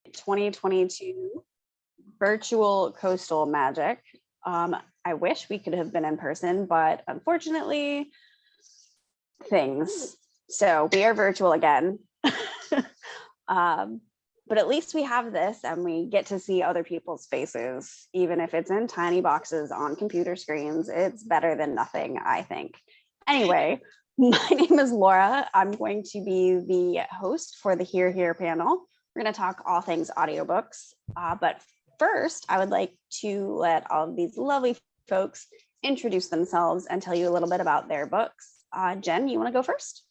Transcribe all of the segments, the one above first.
2022 virtual coastal magic. I wish we could have been in person, but unfortunately, things. So we are virtual again. But at least we have this and we get to see other people's faces, even if it's in tiny boxes on computer screens. It's better than nothing, I think. Anyway, my name is Laura. I'm going to be the host for the Here Here panel. We're going to talk all things audiobooks. But first, I would like to let all of these lovely folks introduce themselves and tell you a little bit about their books. Jen, you want to go first?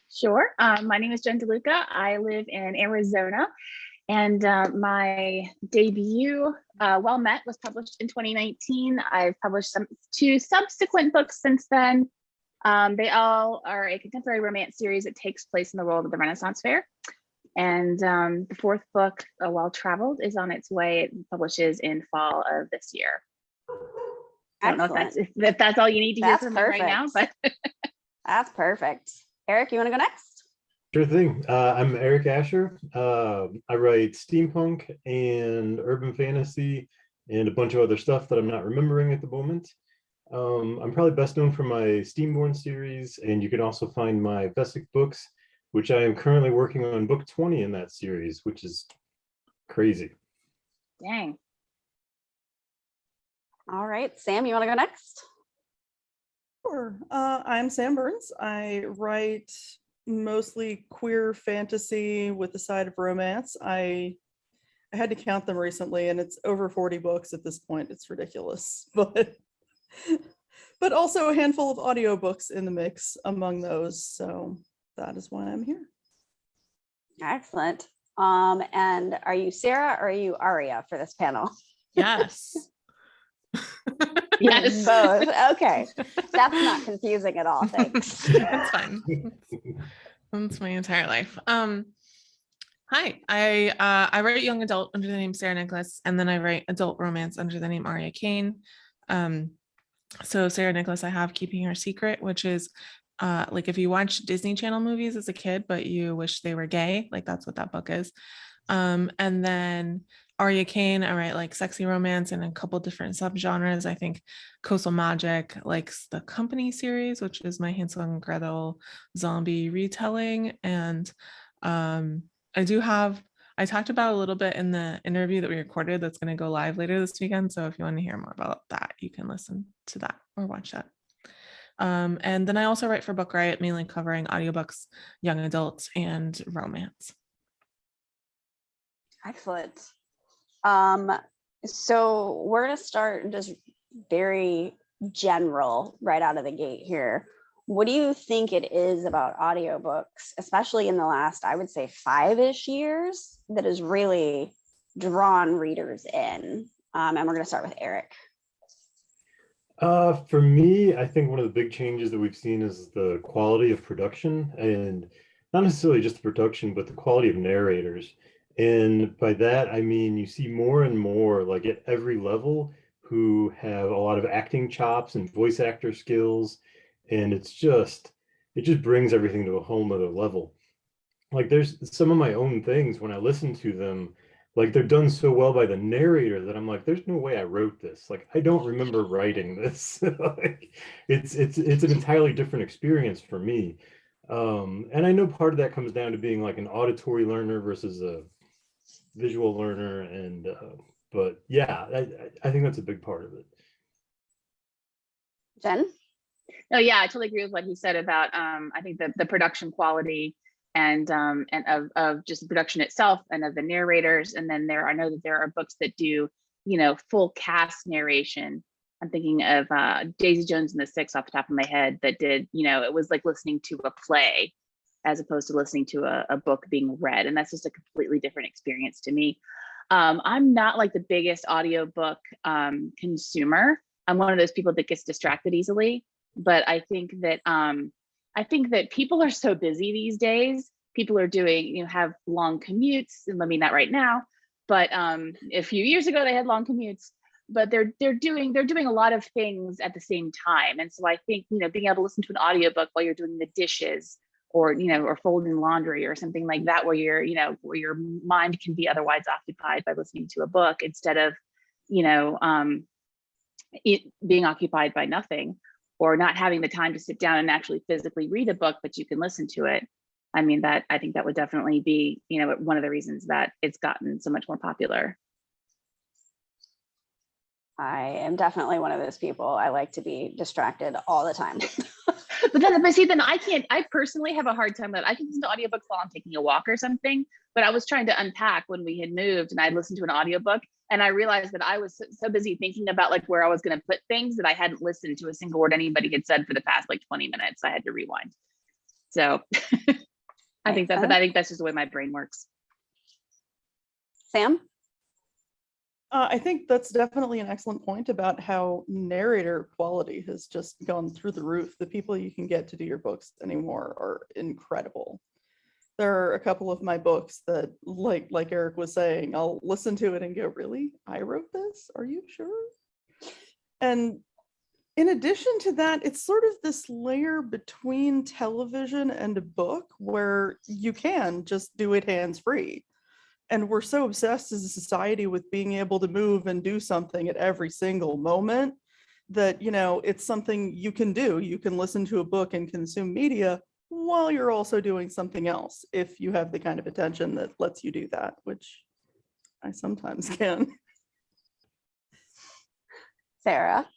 Sure. My name is Jen DeLuca. I live in Arizona, and my debut, Well Met, was published in 2019. I've published two subsequent books since then. They all are a contemporary romance series that takes place in the world of the Renaissance Fair. And the fourth book, Well Traveled, is on its way. It publishes in fall of this year. I don't know if that's all you need to hear from me right now, but that's perfect. Eric, you want to go next? Sure thing. I'm Eric Asher. I write steampunk and urban fantasy and a bunch of other stuff that I'm not remembering at the moment. I'm probably best known for my Steamborn series, and you can also find my Vesic books, which I am currently working on book 20 in that series, which is crazy. Dang. All right, Sam, you want to go next? Sure. I'm Sam Burns. I write mostly queer fantasy with a side of romance. I had to count them recently, and it's over 40 books at this point. It's ridiculous, but also a handful of audiobooks in the mix among those. So that is why I'm here. Excellent. And are you Sarah or are you Aria for this panel? Yes. Yes, both. Okay, that's not confusing at all. Thanks. That's fine. That's my entire life. Hi, I write young adult under the name Sarah Nicholas, and then I write adult romance under the name Aria Kane. So Sarah Nicholas, I have Keeping Her Secret, which is like if you watch Disney Channel movies as a kid, but you wish they were gay, like that's what that book is. And then Aria Kane, I write like sexy romance and a couple different subgenres. I think Coastal Magic likes the Company series, which is my Hansel and Gretel zombie retelling. And I talked about a little bit in the interview that we recorded that's going to go live later this weekend. So if you want to hear more about that, you can listen to that or watch that. And then I also write for Book Riot, mainly covering audiobooks, young adults, and romance. Excellent. So we're going to start just very general right out of the gate here. What do you think it is about audiobooks, especially in the last, I would say 5-ish years, that has really drawn readers in? And we're going to start with Eric. For me, I think one of the big changes that we've seen is the quality of production, and not necessarily just the production, but the quality of narrators. And by that, I mean, you see more and more, like at every level, who have a lot of acting chops and voice actor skills. And it just brings everything to a whole nother level. Like there's some of my own things when I listen to them, like they're done so well by the narrator that I'm like, there's no way I wrote this. Like, I don't remember writing this. Like, it's an entirely different experience for me. And I know part of that comes down to being like an auditory learner versus a visual learner. And, but yeah, I think that's a big part of it. Jen? Oh yeah, I totally agree with what he said about I think the production quality and of just the production itself and of the narrators. And then I know that there are books that do, full cast narration. I'm thinking of Daisy Jones and the Six off the top of my head that did, it was like listening to a play as opposed to listening to a book being read. And that's just a completely different experience to me. I'm not like the biggest audiobook consumer. I'm one of those people that gets distracted easily. But I think that people are so busy these days. People are doing, have long commutes. And I mean, not right now, but a few years ago they had long commutes. But they're doing a lot of things at the same time. And so I think, being able to listen to an audiobook while you're doing the dishes or, you know, or folding laundry or something like that, where you're, you know, where your mind can be otherwise occupied by listening to a book instead of, you know, it being occupied by nothing, or not having the time to sit down and actually physically read a book, but you can listen to it. I mean, that, I think that would definitely be, you know, one of the reasons that it's gotten so much more popular. I am definitely one of those people. I like to be distracted all the time. But see, then I personally have a hard time that I can listen to audiobooks while I'm taking a walk or something, but I was trying to unpack when we had moved and I listened to an audiobook, and I realized that I was so busy thinking about like where I was going to put things that I hadn't listened to a single word anybody had said for the past like 20 minutes. I had to rewind. So I think that's just the way my brain works. Sam? I think that's definitely an excellent point about how narrator quality has just gone through the roof. The people you can get to do your books anymore are incredible. There are a couple of my books that, like Eric was saying, I'll listen to it and go, really? I wrote this? Are you sure? And in addition to that, it's sort of this layer between television and a book where you can just do it hands-free. And we're so obsessed as a society with being able to move and do something at every single moment that, you know, it's something you can do. You can listen to a book and consume media while you're also doing something else, if you have the kind of attention that lets you do that, which I sometimes can. Sarah?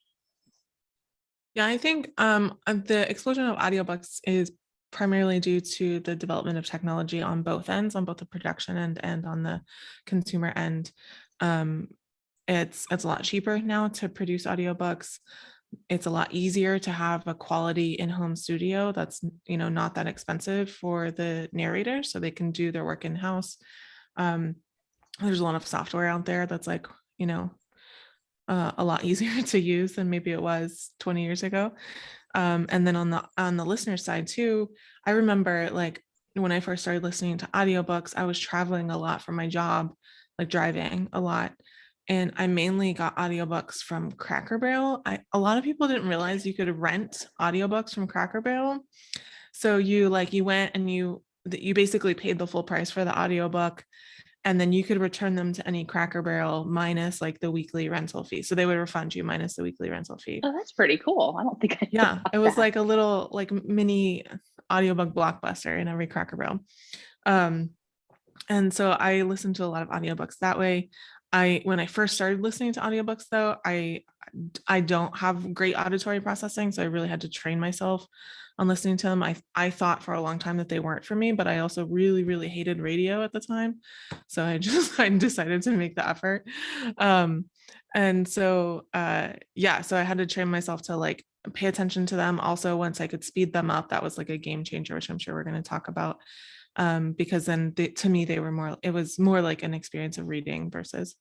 Yeah, I think the explosion of audiobooks is primarily due to the development of technology on both ends, on both the production end and on the consumer end. It's a lot cheaper now to produce audiobooks. It's a lot easier to have a quality in-home studio that's, you know, not that expensive for the narrator, so they can do their work in-house. There's a lot of software out there that's like, you know, a lot easier to use than maybe it was 20 years ago. And then on the listener side too, I remember like when I first started listening to audiobooks, I was traveling a lot for my job, like driving a lot. And I mainly got audiobooks from Cracker Barrel. A lot of people didn't realize you could rent audiobooks from Cracker Barrel. So you went and you basically paid the full price for the audiobook, and then you could return them to any Cracker Barrel minus like the weekly rental fee. So they would refund you minus the weekly rental fee. Oh, that's pretty cool. I don't think I Yeah, it was like a little like mini audiobook blockbuster in every Cracker Barrel. And so I listened to a lot of audiobooks that way. When I first started listening to audiobooks though, I don't have great auditory processing, so I really had to train myself on listening to them. I thought for a long time that they weren't for me, but I also really, really hated radio at the time. So I decided to make the effort. And so, so I had to train myself to like pay attention to them. Also, once I could speed them up, that was like a game changer, which I'm sure we're going to talk about. Because then to me, it was more like an experience of reading versus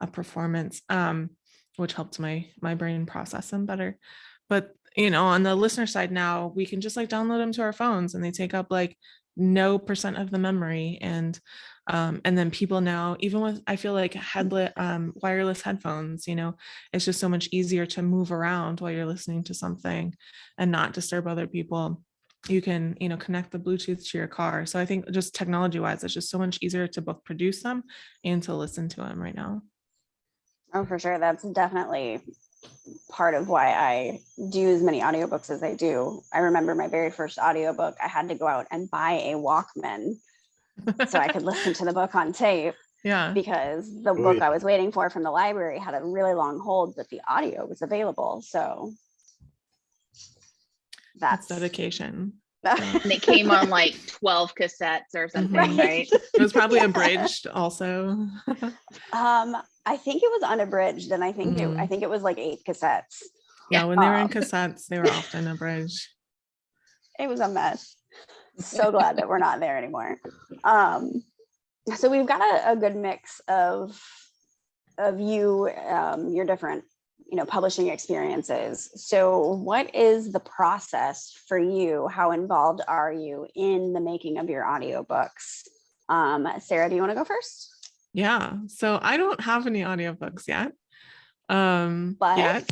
a performance, which helped my brain process them better. But, you know, on the listener side now, we can just like download them to our phones and they take up like no % of the memory. And then people now, even with, I feel like wireless headphones, you know, it's just so much easier to move around while you're listening to something and not disturb other people. You can, you know, connect the Bluetooth to your car. So I think just technology wise, it's just so much easier to both produce them and to listen to them right now. Oh, for sure. That's definitely part of why I do as many audiobooks as I do. I remember my very first audiobook, I had to go out and buy a Walkman so I could listen to the book on tape. Yeah. Because the book I was waiting for from the library had a really long hold, but the audio was available. So that's dedication. And it came on like 12 cassettes or something, right? It was probably abridged also. I think it was unabridged, and I think it was like 8 cassettes. Yeah, when they were in cassettes, they were often abridged. It was a mess. So glad that we're not there anymore. So we've got a good mix of you, your different, you know, publishing experiences. So what is the process for you? How involved are you in the making of your audiobooks? Sarah, do you want to go first? Yeah, so I don't have any audiobooks yet. But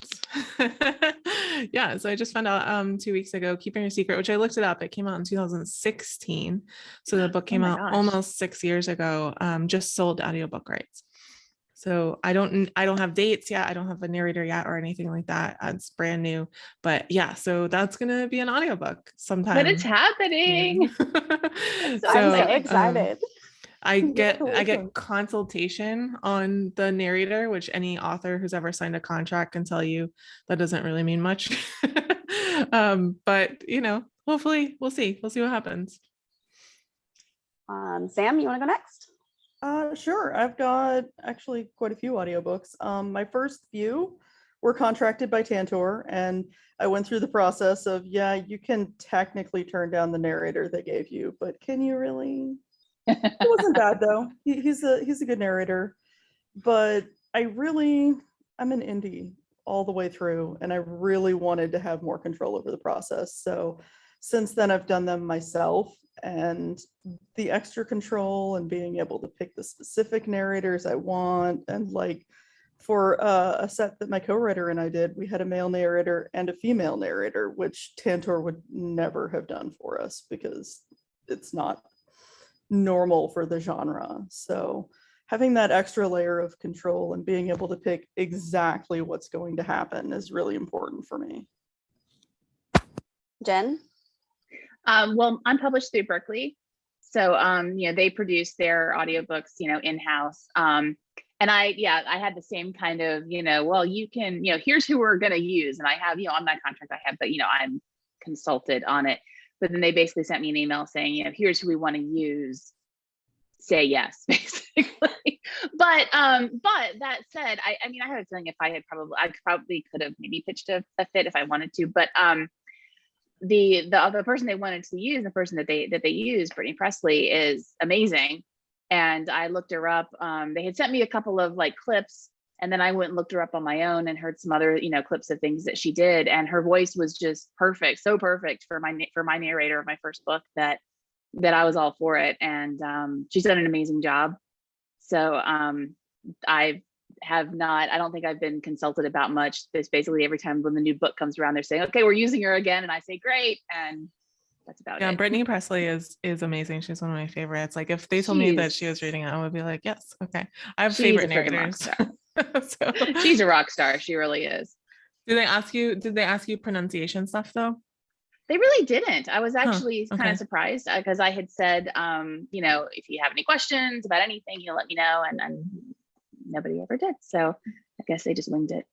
Yeah, so I just found out 2 weeks ago, Keeping Your Secret, which I looked it up. It came out in 2016. So the book came my out gosh. almost 6 years ago, just sold audiobook rights. So I don't have dates yet. I don't have a narrator yet or anything like that. It's brand new. But yeah, so that's gonna be an audiobook sometime. But it's happening. I'm so excited. I get Congratulations. consultation on the narrator, which any author who's ever signed a contract can tell you that doesn't really mean much. But hopefully we'll see what happens. Sam, you want to go next? Sure. I've got actually quite a few audiobooks. My first few were contracted by Tantor, and I went through the process of, yeah, you can technically turn down the narrator they gave you, but can you really? It wasn't bad though. He's a good narrator, but I'm an indie all the way through, and I really wanted to have more control over the process. So since then, I've done them myself, and the extra control and being able to pick the specific narrators I want, and like for a set that my co-writer and I did, we had a male narrator and a female narrator, which Tantor would never have done for us because it's not normal for the genre. So having that extra layer of control and being able to pick exactly what's going to happen is really important for me. Jen? Well, I'm published through Berkeley. So, they produce their audiobooks, in-house. And I had the same kind of, well, you can, here's who we're going to use. And I have, on my contract I have, but, I'm consulted on it. But then they basically sent me an email saying, here's who we want to use. Say yes, basically. But that said, I have a feeling I probably could have maybe pitched a fit if I wanted to. But the other person they wanted to use, the person that they used, Brittany Presley, is amazing. And I looked her up. They had sent me a couple of like clips, and then I went and looked her up on my own and heard some other, clips of things that she did. And her voice was just perfect, so perfect for my narrator of my first book that I was all for it. And she's done an amazing job. So I don't think I've been consulted about much. It's basically every time when the new book comes around, they're saying, okay, we're using her again. And I say, great. And that's about it. Yeah, Brittany Presley is amazing. She's one of my favorites. Like if they told me that she was reading it, I would be like, yes, okay. I have favorite narrators. So she's a rock star. She really is. Did they ask you pronunciation stuff though? They really didn't. I was actually kind of surprised because I had said, if you have any questions about anything, you'll let me know. And nobody ever did. So I guess they just winged it.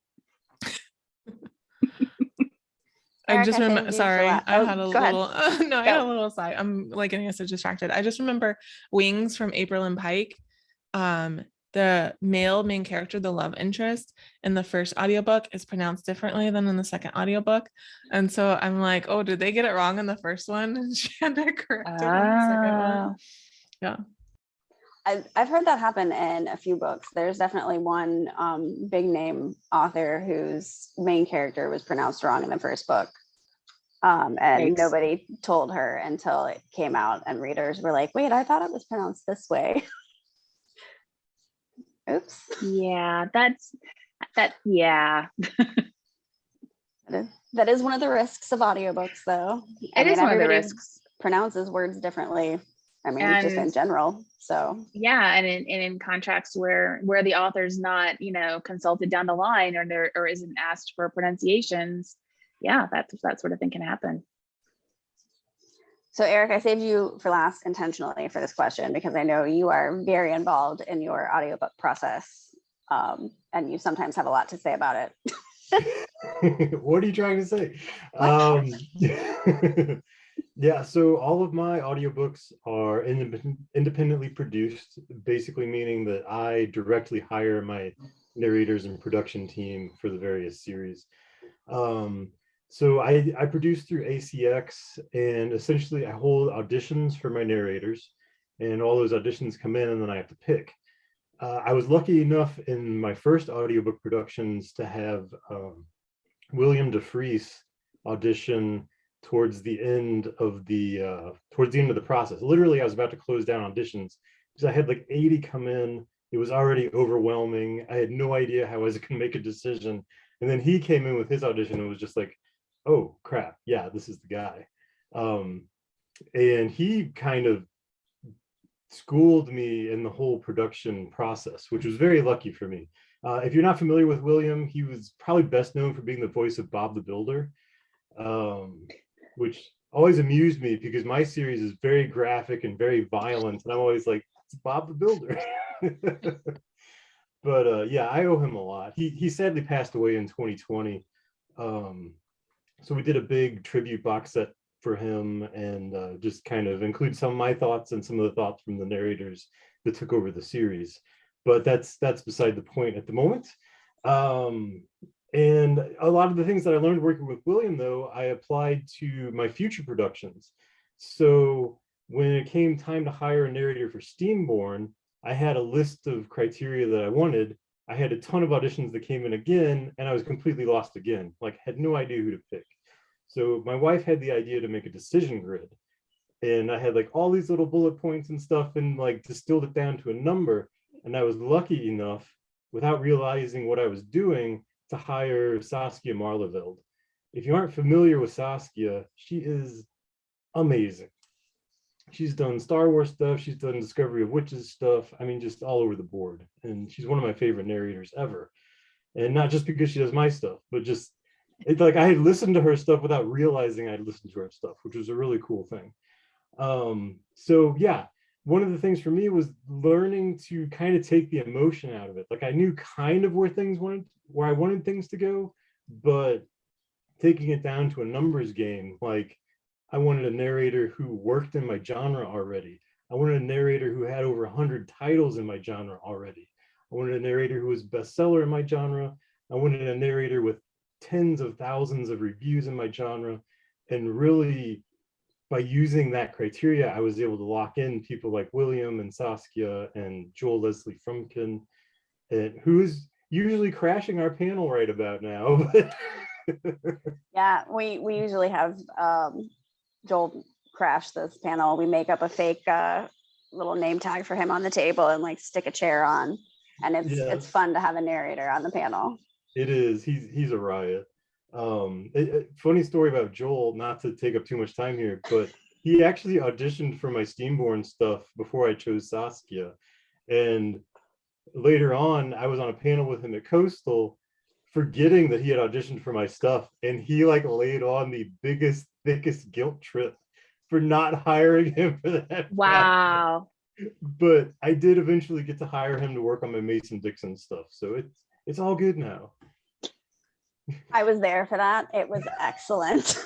I just remember, sorry, I had a little, I had a little side. I'm like getting us distracted. I just remember Wings from April and Pike. The male main character, the love interest in the first audiobook is pronounced differently than in the second audiobook. And so I'm like, oh, did they get it wrong in the first one? And she had to correct it in the second one. Yeah. I've heard that happen in a few books. There's definitely one big name author whose main character was pronounced wrong in the first book. And nobody told her until it came out, and readers were like, wait, I thought it was pronounced this way. Oops. Yeah, yeah. That is one of the risks of audiobooks, though. It is one of the risks. Pronounces words differently. I mean, just in general. So yeah, and in contracts where the author's not, consulted down the line, or isn't asked for pronunciations, yeah, that sort of thing can happen. So Eric, I saved you for last intentionally for this question because I know you are very involved in your audiobook process, and you sometimes have a lot to say about it. What are you trying to say? Yeah, so all of my audiobooks are independently produced, basically meaning that I directly hire my narrators and production team for the various series. So I produce through ACX, and essentially I hold auditions for my narrators, and all those auditions come in and then I have to pick. I was lucky enough in my first audiobook productions to have William DeFries audition towards the end of the process. Literally, I was about to close down auditions because I had like 80 come in. It was already overwhelming. I had no idea how I was going to make a decision. And then he came in with his audition and was just like, oh crap, yeah, this is the guy. And he kind of schooled me in the whole production process, which was very lucky for me. If you're not familiar with William, he was probably best known for being the voice of Bob the Builder, which always amused me because my series is very graphic and very violent, and I'm always like, it's Bob the Builder. But yeah, I owe him a lot. He sadly passed away in 2020. So we did a big tribute box set for him, and just kind of include some of my thoughts and some of the thoughts from the narrators that took over the series. But that's beside the point at the moment. And a lot of the things that I learned working with William, though, I applied to my future productions. So when it came time to hire a narrator for Steamborn, I had a list of criteria that I wanted. I had a ton of auditions that came in again, and I was completely lost again, like had no idea who to pick. So my wife had the idea to make a decision grid, and I had like all these little bullet points and stuff, and like distilled it down to a number. And I was lucky enough, without realizing what I was doing, to hire Saskia Marleveld. If you aren't familiar with Saskia, she is amazing. She's done Star Wars stuff. She's done Discovery of Witches stuff. I mean, just all over the board. And she's one of my favorite narrators ever. And not just because she does my stuff, but just it's like I had listened to her stuff without realizing I'd listened to her stuff, which was a really cool thing. So yeah, one of the things for me was learning to kind of take the emotion out of it. Like I knew kind of where I wanted things to go, but taking it down to a numbers game, like I wanted a narrator who worked in my genre already. I wanted a narrator who had over 100 titles in my genre already. I wanted a narrator who was bestseller in my genre. I wanted a narrator with tens of thousands of reviews in my genre. And really, by using that criteria, I was able to lock in people like William and Saskia and Joel Leslie Frumkin, who's usually crashing our panel right about now. Yeah, we usually have Joel crash this panel. We make up a fake little name tag for him on the table and like stick a chair on, and it's fun to have a narrator on the panel. It is. He's a riot. Funny story about Joel, not to take up too much time here, but he actually auditioned for my Steamborn stuff before I chose Saskia. And later on, I was on a panel with him at Coastal, forgetting that he had auditioned for my stuff, and he like laid on the biggest, thickest guilt trip for not hiring him for that. Wow. Project. But I did eventually get to hire him to work on my Mason Dixon stuff, so it's all good now. I was there for that. It was excellent.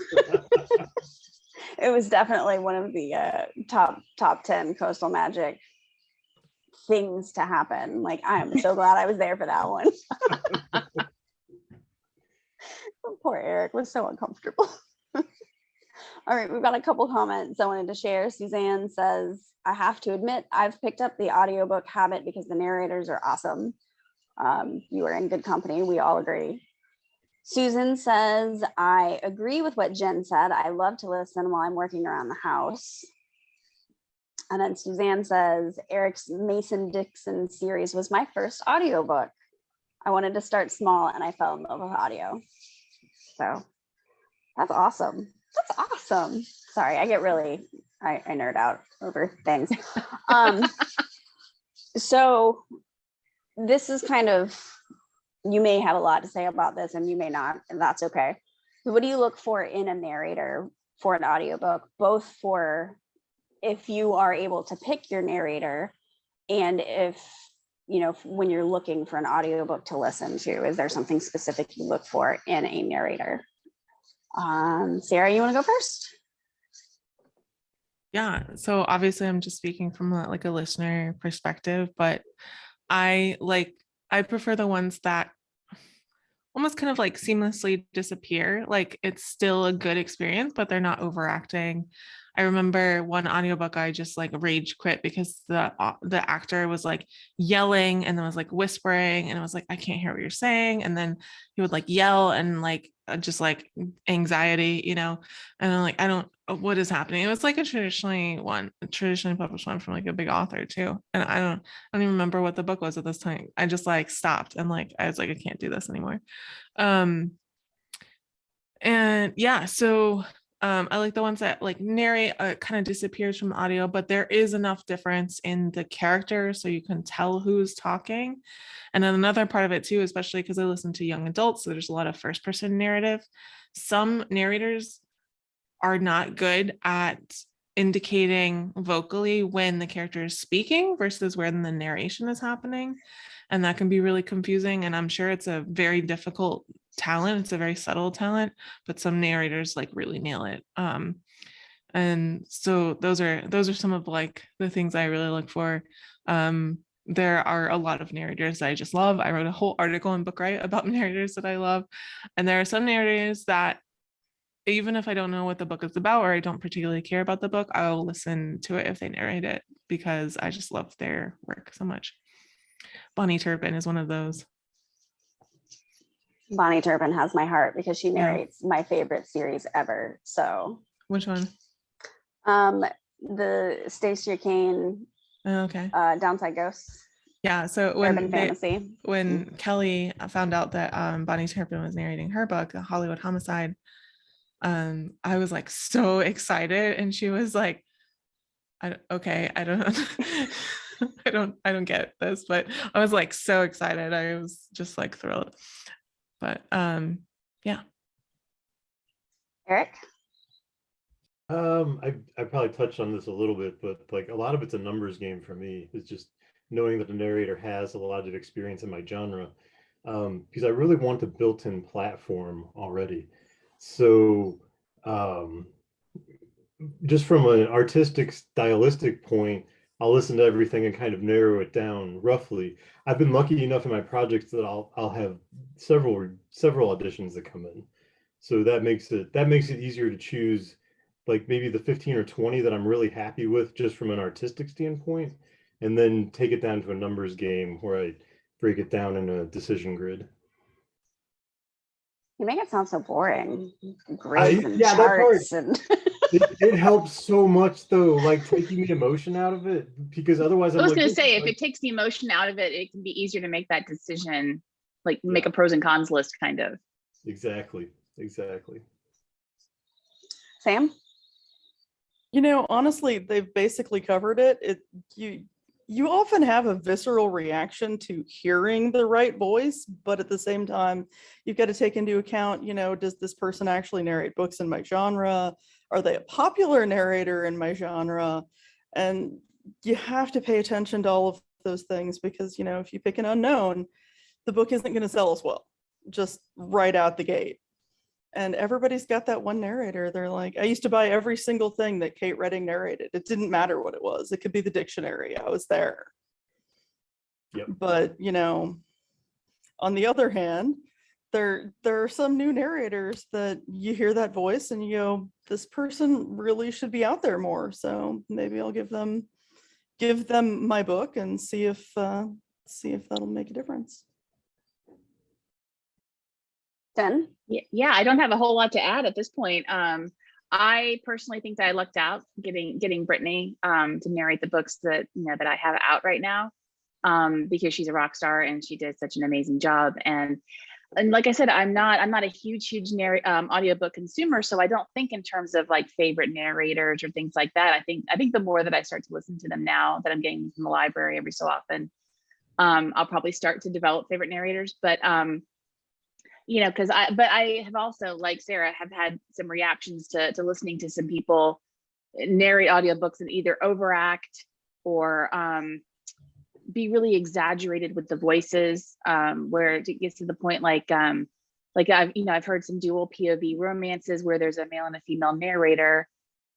It was definitely one of the top 10 Coastal Magic things to happen. Like, I am so glad I was there for that one. Poor Eric was so uncomfortable. All right, we've got a couple comments I wanted to share. Suzanne says, I have to admit, I've picked up the audiobook habit because the narrators are awesome. You are in good company. We all agree. Susan says, I agree with what Jen said. I love to listen while I'm working around the house. And then Suzanne says, Eric's Mason Dixon series was my first audiobook. I wanted to start small and I fell in love with audio. So that's awesome. That's awesome. Sorry, I get really, I nerd out over things. So this is kind of, you may have a lot to say about this and you may not, and that's okay. What do you look for in a narrator for an audiobook, both for if you are able to pick your narrator and if, you know, when you're looking for an audiobook to listen to, is there something specific you look for in a narrator? Sarah, you want to go first? Yeah, so obviously I'm just speaking from a listener perspective, but I prefer the ones that almost kind of like seamlessly disappear. Like it's still a good experience, but they're not overacting. I remember one audiobook I just like rage quit because the actor was like yelling and then was like whispering and it was like, I can't hear what you're saying. And then he would like yell and like just like anxiety, you know, and I'm like, what is happening. It was like a traditionally published one from like a big author too. And I don't even remember what the book was at this time. I just like stopped and like I was like, I can't do this anymore. And yeah, so I like the ones that like narrate kind of disappears from audio, but there is enough difference in the characters so you can tell who's talking. And then another part of it too, especially because I listen to young adults, so there's a lot of first person narrative. Some narrators are not good at indicating vocally when the character is speaking versus when the narration is happening. And that can be really confusing. And I'm sure it's a very difficult talent. It's a very subtle talent, but some narrators like really nail it. And so those are some of like the things I really look for. There are a lot of narrators that I just love. I wrote a whole article in Book Riot about narrators that I love. And there are some narrators that even if I don't know what the book is about or I don't particularly care about the book, I'll listen to it if they narrate it because I just love their work so much. Bonnie Turpin is one of those. Bonnie Turpin has my heart because she narrates my favorite series ever. So which one? The Stacia Kane okay. Downside Ghosts. Yeah, so when Kelly found out that Bonnie Turpin was narrating her book, Hollywood Homicide, I was like so excited, and she was like, I don't get this, but I was like so excited. I was just like thrilled. But yeah. Eric? I probably touched on this a little bit, but like a lot of it's a numbers game for me. It's just knowing that the narrator has a lot of experience in my genre, because I really want a built-in platform already. So just from an artistic stylistic point, I'll listen to everything and kind of narrow it down roughly. I've been lucky enough in my projects that I'll have several auditions that come in. So that makes it easier to choose like maybe the 15 or 20 that I'm really happy with just from an artistic standpoint, and then take it down to a numbers game where I break it down in a decision grid. You make it sound so boring. Grids and yeah, charts and it helps so much though, like taking the emotion out of it, because otherwise I was like, going to say, if it takes the emotion out of it, it can be easier to make that decision, like make a pros and cons list kind of. Exactly. Sam? You know, honestly, they've basically covered it. You often have a visceral reaction to hearing the right voice, but at the same time, you've got to take into account, you know, does this person actually narrate books in my genre? Are they a popular narrator in my genre? And you have to pay attention to all of those things because, you know, if you pick an unknown, the book isn't going to sell as well, just right out the gate. And everybody's got that one narrator. They're like, I used to buy every single thing that Kate Redding narrated. It didn't matter what it was. It could be the dictionary. I was there. Yep. But, you know, on the other hand, there are some new narrators that you hear that voice and you go, this person really should be out there more. So maybe I'll give them my book and see if that'll make a difference. Jen? Yeah, I don't have a whole lot to add at this point. I personally think that I lucked out getting Brittany to narrate the books that that I have out right now, because she's a rock star and she did such an amazing job. And like I said, I'm not a huge audiobook consumer, so I don't think in terms of like favorite narrators or things like that. I think the more that I start to listen to them now that I'm getting from the library every so often, I'll probably start to develop favorite narrators. But because I have also, like Sarah, have had some reactions to listening to some people narrate audiobooks and either overact or be really exaggerated with the voices, where it gets to the point like I've heard some dual POV romances where there's a male and a female narrator,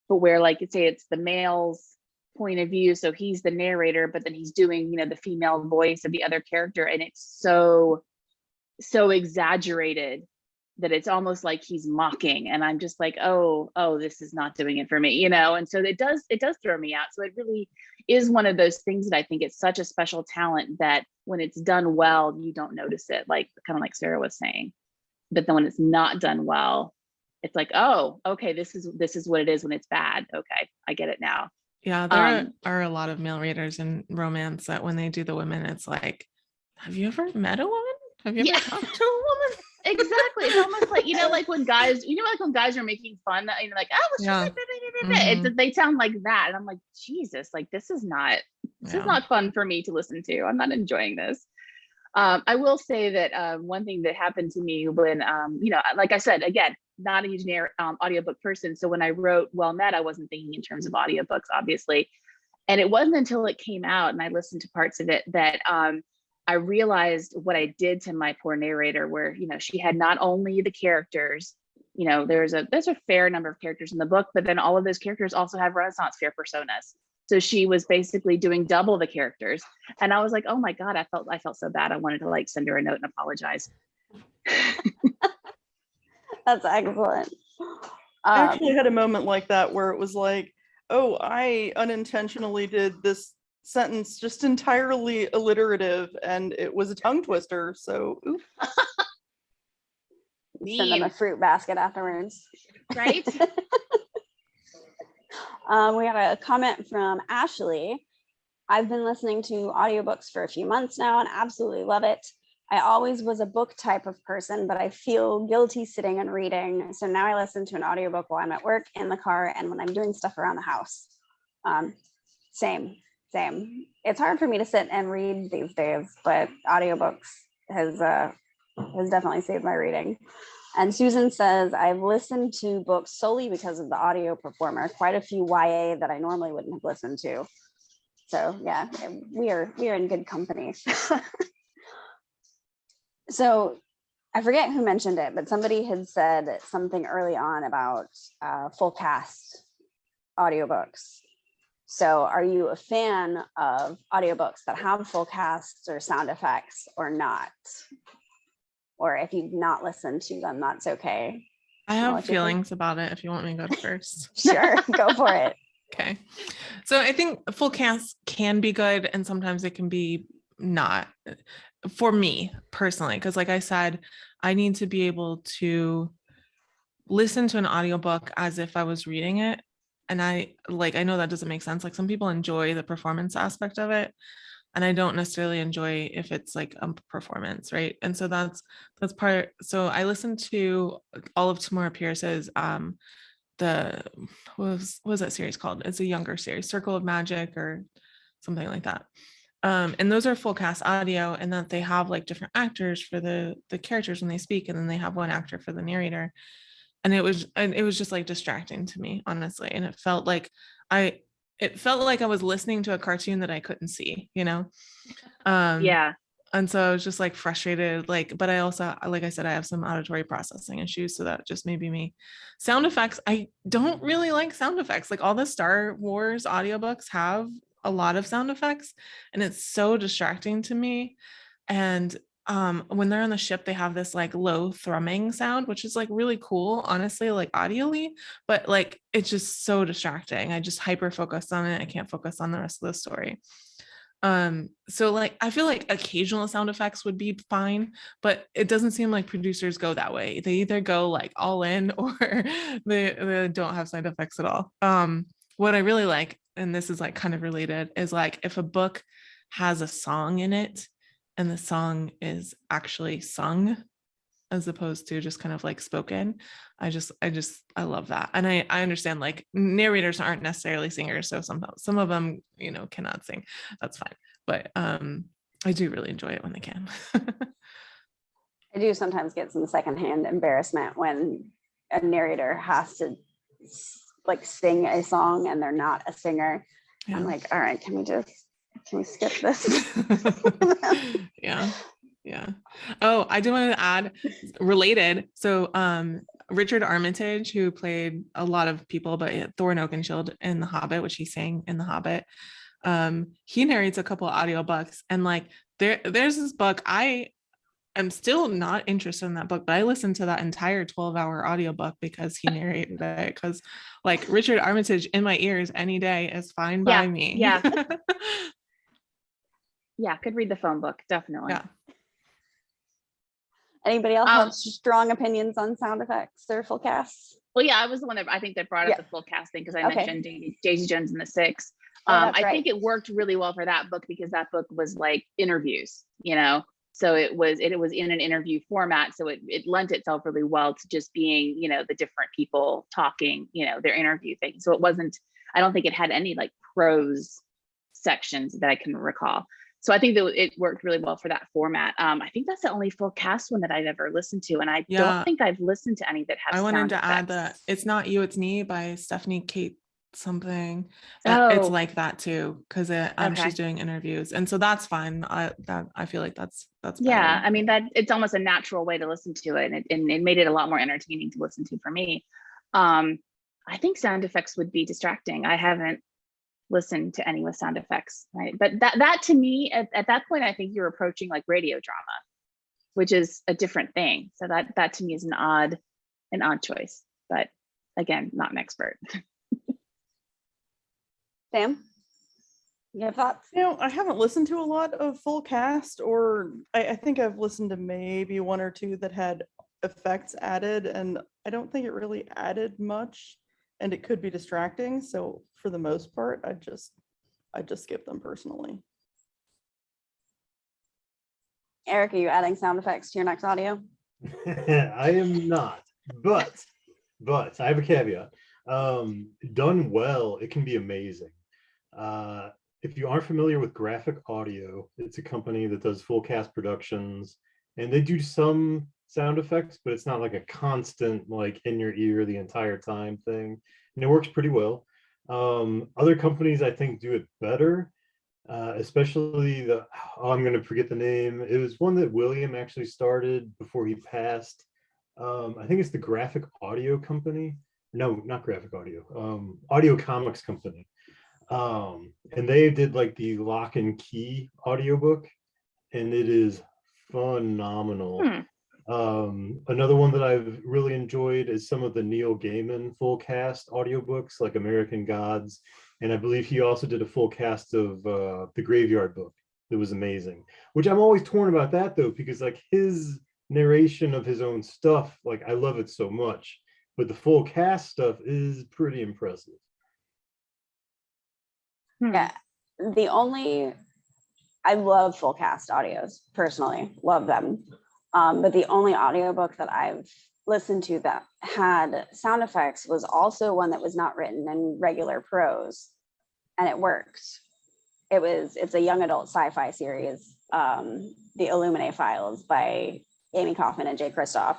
but where like say it's the male's point of view, so he's the narrator, but then he's doing the female voice of the other character, and it's so exaggerated that it's almost like he's mocking, and I'm just like, oh, this is not doing it for me, and so it does throw me out. So it really is one of those things that I think it's such a special talent that when it's done well, you don't notice it, like kind of like Sarah was saying. But then when it's not done well, it's like, oh, okay, this is what it is when it's bad. Okay, I get it now. Yeah, there are a lot of male readers in romance that when they do the women, it's like, have you ever met a woman? Have you ever talked to a woman? Exactly. It's almost like, like when guys, like when guys are making fun, like, oh, well, she's like, they sound like that. And I'm like, Jesus, like, this is not fun for me to listen to. I'm not enjoying this. I will say that one thing that happened to me when, like I said, again, not a huge audiobook person. So when I wrote Well Met, I wasn't thinking in terms of audiobooks, obviously. And it wasn't until it came out and I listened to parts of it that I realized what I did to my poor narrator, where, she had not only the characters, there's a fair number of characters in the book, but then all of those characters also have Renaissance fair personas. So she was basically doing double the characters. And I was like, oh my God, I felt so bad. I wanted to like send her a note and apologize. That's excellent. I actually had a moment like that where it was like, oh, I unintentionally did this sentence just entirely alliterative and it was a tongue twister. So oops. Send them a fruit basket afterwards. Right? We have a comment from Ashley. I've been listening to audiobooks for a few months now and absolutely love it. I always was a book type of person, but I feel guilty sitting and reading. So now I listen to an audiobook while I'm at work, in the car, and when I'm doing stuff around the house. Same. It's hard for me to sit and read these days, but audiobooks has definitely saved my reading. And Susan says, I've listened to books solely because of the audio performer, quite a few YA that I normally wouldn't have listened to. So yeah, we are in good company. So I forget who mentioned it, but somebody had said something early on about full cast audiobooks. So are you a fan of audiobooks that have full casts or sound effects or not? Or if you've not listened to them, that's okay. I have feelings about it if you want me to go first. Sure, go for it. Okay. So I think full cast can be good and sometimes it can be not, for me personally, because like I said, I need to be able to listen to an audiobook as if I was reading it. And I know that doesn't make sense. Like some people enjoy the performance aspect of it, and I don't necessarily enjoy if it's like a performance, right? And so that's part. So I listened to all of Tamora Pierce's what was that series called? It's a younger series, Circle of Magic or something like that. And those are full cast audio, and that they have like different actors for the characters when they speak, and then they have one actor for the narrator. And it was just like distracting to me, honestly. And it felt like I was listening to a cartoon that I couldn't see, Yeah. And so I was just like frustrated, but I also, like I said, I have some auditory processing issues. So that just maybe me. Sound effects. I don't really like sound effects. Like all the Star Wars audiobooks have a lot of sound effects, and it's so distracting to me. And when they're on the ship, they have this like low thrumming sound, which is like really cool, honestly, like audially, but like it's just so distracting. I just hyper focused on it. I can't focus on the rest of the story. So like I feel like occasional sound effects would be fine, but it doesn't seem like producers go that way. They either go like all in or they don't have sound effects at all. What I really like, and this is like kind of related, is like if a book has a song in it and the song is actually sung as opposed to just kind of like spoken. I love that. And I understand like narrators aren't necessarily singers. So some of them, cannot sing. That's fine. But I do really enjoy it when they can. I do sometimes get some secondhand embarrassment when a narrator has to like sing a song and they're not a singer. Yeah. I'm like, all right, can we skip this? Yeah. Oh, I do want to add related. So Richard Armitage, who played a lot of people, but Thorin Oakenshield in The Hobbit, which he sang in The Hobbit, he narrates a couple of audiobooks, and like there's this book. I am still not interested in that book, but I listened to that entire 12-hour audiobook because he narrated it, because like Richard Armitage in my ears any day is fine by me. Yeah. Yeah, could read the phone book, definitely. Yeah. Anybody else have strong opinions on sound effects or full casts? Well, yeah, I was the one that I think that brought up the full casting because I Okay. mentioned Daisy Jones and the Six. That's I right. think it worked really well for that book because that book was like interviews, you know, so it was in an interview format, so it lent itself really well to just being, you know, the different people talking, you know, their interview thing. So it wasn't, I don't think it had any like prose sections that I can recall. So I think that it worked really well for that format. I think that's the only full cast one that I've ever listened to, and I don't think I've listened to any that have. I wanted to add that It's Not You, It's Me by Stephanie Kate something. It's like that too, because she's doing interviews, and so that's fine. I feel like that's yeah. better. I mean, that it's almost a natural way to listen to it, and it made it a lot more entertaining to listen to for me. I think sound effects would be distracting. I haven't listened to any with sound effects, right? But that to me at that point, I think you're approaching like radio drama, which is a different thing. So that to me is an odd choice. But again, not an expert. Sam, you have thoughts? You know, I haven't listened to a lot of full cast, or I think I've listened to maybe one or two that had effects added, and I don't think it really added much, and it could be distracting. So for the most part, I just skip them personally. Eric, are you adding sound effects to your next audio? I am not, but I have a caveat. Done well, it can be amazing. If you aren't familiar with Graphic Audio, it's a company that does full cast productions, and they do some sound effects, but it's not like a constant, like in your ear the entire time thing, and it works pretty well. Other companies I think do it better, especially I'm going to forget the name. It was one that William actually started before he passed. I think it's the Graphic Audio Company. No, not Graphic Audio. Audio Comics Company. And they did like the Lock and Key audiobook, and it is phenomenal. Another one that I've really enjoyed is some of the Neil Gaiman full cast audiobooks, like American Gods, and I believe he also did a full cast of the Graveyard Book. It was amazing, which I'm always torn about that though, because like his narration of his own stuff, like I love it so much, but the full cast stuff is pretty impressive. Yeah, I love full cast audios personally, love them. But the only audiobook that I've listened to that had sound effects was also one that was not written in regular prose, and it worked. It's a young adult sci-fi series, the Illuminae files by Amy Kaufman and Jay Kristoff.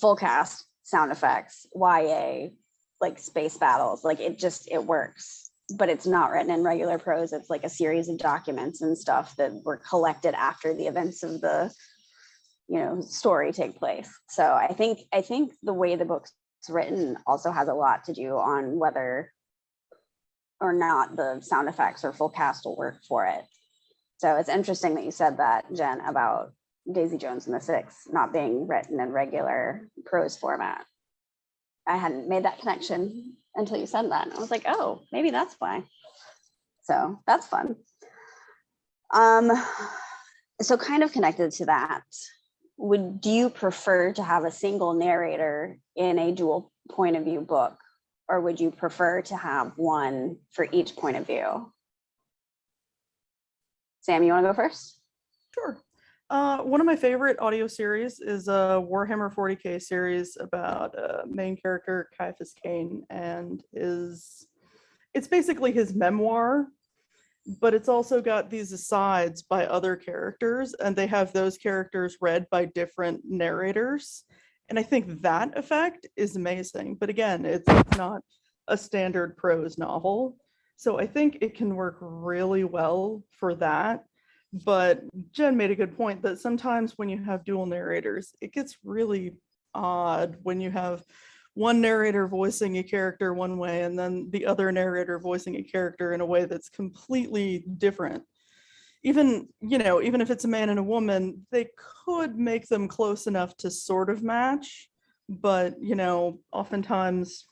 Full cast, sound effects, YA, like space battles, like it works. But it's not written in regular prose. It's like a series of documents and stuff that were collected after the events of the, story take place. So I think the way the book's written also has a lot to do on whether or not the sound effects or full cast will work for it. So it's interesting that you said that, Jen, about Daisy Jones and the Six not being written in regular prose format. I hadn't made that connection until you said that. And I was like, oh, maybe that's why. So that's fun. So kind of connected to that, do you prefer to have a single narrator in a dual point of view book, or would you prefer to have one for each point of view? Sam, you want to go first? Sure. One of my favorite audio series is a Warhammer 40K series about main character Caiaphas Kane, and it's basically his memoir, but it's also got these asides by other characters, and they have those characters read by different narrators. And I think that effect is amazing. But again, it's not a standard prose novel. So I think it can work really well for that. But Jen made a good point that sometimes when you have dual narrators, it gets really odd when you have one narrator voicing a character one way and then the other narrator voicing a character in a way that's completely different. Even if it's a man and a woman, they could make them close enough to sort of match, but oftentimes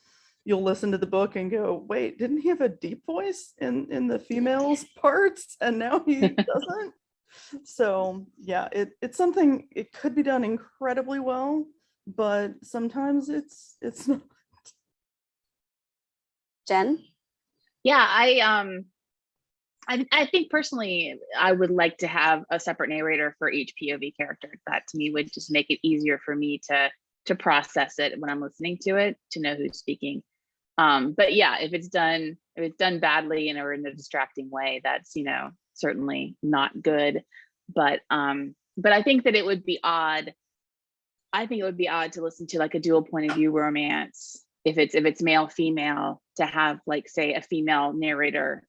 you'll listen to the book and go, wait, didn't he have a deep voice in the female's parts and now he doesn't? So yeah, it's something, it could be done incredibly well, but sometimes it's not. Jen? Yeah, I think personally, I would like to have a separate narrator for each POV character. That to me would just make it easier for me to process it when I'm listening to it, to know who's speaking. But yeah, if it's done badly and or in a distracting way, that's, you know, certainly not good. But I think that it would be odd. I think it would be odd to listen to like a dual point of view romance if it's male female, to have like, say, a female narrator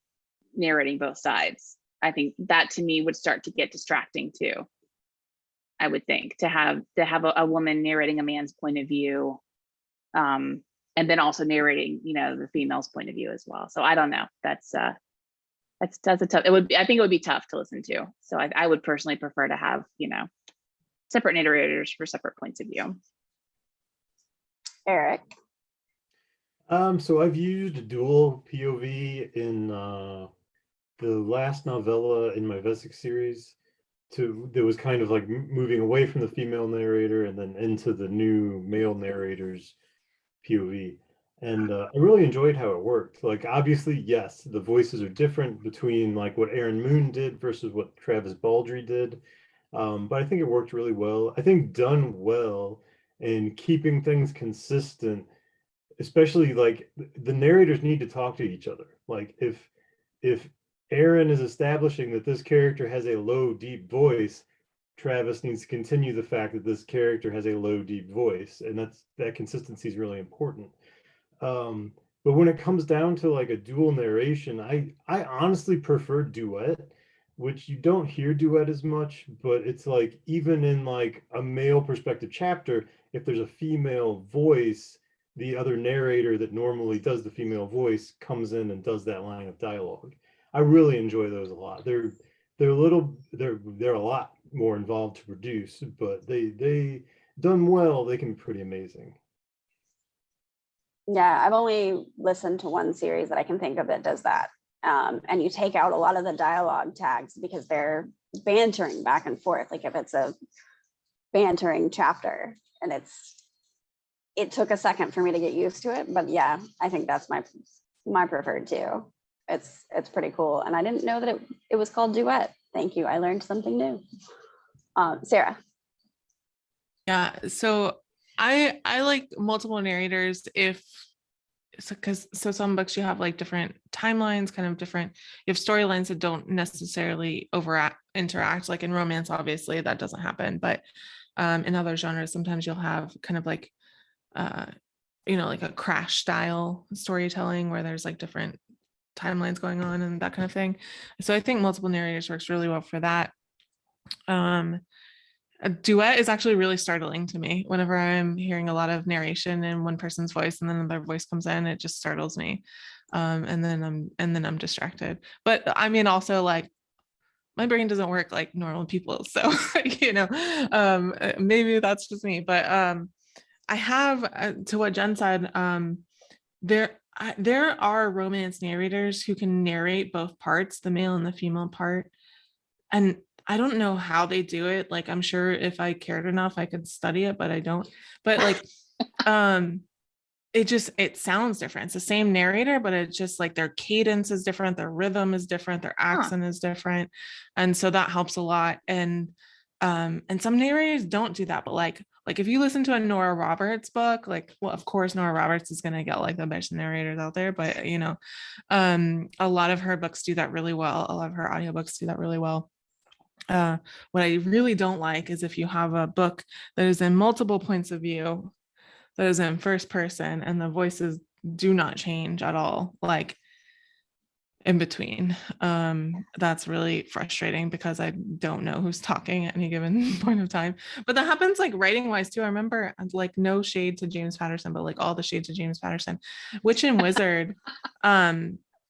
narrating both sides. I think that to me would start to get distracting too. I would think to have a woman narrating a man's point of view, and then also narrating, you know, the female's point of view as well. So I don't know. That's a tough. It would be, I think it would be tough to listen to. So I would personally prefer to have, you know, separate narrators for separate points of view. Eric? So I've used dual POV in the last novella in my Vesic series. There was kind of like moving away from the female narrator and then into the new male narrator's POV. And I really enjoyed how it worked. Like, obviously, yes, the voices are different between like what Aaron Moon did versus what Travis Baldry did. But I think it worked really well. I think done well and keeping things consistent, especially like the narrators need to talk to each other. Like if Aaron is establishing that this character has a low, deep voice, Travis needs to continue the fact that this character has a low, deep voice, and that consistency is really important. But when it comes down to like a dual narration, I honestly prefer duet, which you don't hear duet as much, but it's like even in like a male perspective chapter, if there's a female voice, the other narrator that normally does the female voice comes in and does that line of dialogue. I really enjoy those a lot. They're a lot more involved to produce, but they done well, they can be pretty amazing. Yeah, I've only listened to one series that I can think of that does that. And you take out a lot of the dialogue tags because they're bantering back and forth. Like if it's a bantering chapter, and it took a second for me to get used to it, but yeah, I think that's my preferred too. It's pretty cool. And I didn't know that it was called duet. Thank you. I learned something new. Sarah. Yeah, so I like multiple narrators because some books you have like different timelines, kind of different, you have storylines that don't necessarily interact. Like in romance, obviously that doesn't happen, but in other genres, sometimes you'll have kind of like like a crash style storytelling where there's like different timelines going on and that kind of thing. So I think multiple narrators works really well for that. A duet is actually really startling to me. Whenever I'm hearing a lot of narration in one person's voice and then another voice comes in, it just startles me. And then I'm distracted. But I mean, also like my brain doesn't work like normal people. So, maybe that's just me, but I have, to what Jen said, there are romance narrators who can narrate both parts, the male and the female part. And I don't know how they do it. Like, I'm sure if I cared enough, I could study it, but I don't. But like, it sounds different. It's the same narrator, but it's just like their cadence is different, their rhythm is different, their accent is different. And so that helps a lot. And some narrators don't do that, but like if you listen to a Nora Roberts book, like, well, of course Nora Roberts is going to get like the best narrators out there, but a lot of her books do that really well. A lot of her audiobooks do that really well. What I really don't like is if you have a book that is in multiple points of view, that is in first person, and the voices do not change at all, like in between. That's really frustrating because I don't know who's talking at any given point of time. But that happens like writing wise too. I remember, like, no shade to James Patterson, but like all the shades of James Patterson, Witch and Wizard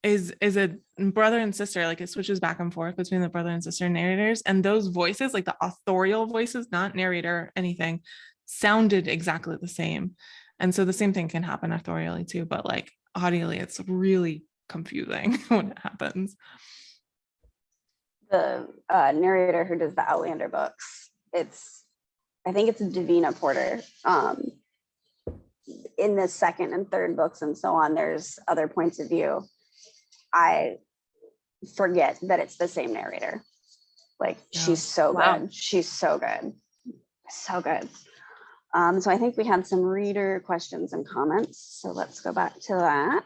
is a brother and sister. Like, it switches back and forth between the brother and sister narrators, and those voices, like the authorial voices, not narrator anything, sounded exactly the same. And so the same thing can happen authorially too, but like audially it's really confusing when it happens. The narrator who does the Outlander books, I think it's Davina Porter. In the second and third books and so on, there's other points of view. I forget that it's the same narrator. Like, she's so good. She's so good. So good. So I think we had some reader questions and comments. So let's go back to that.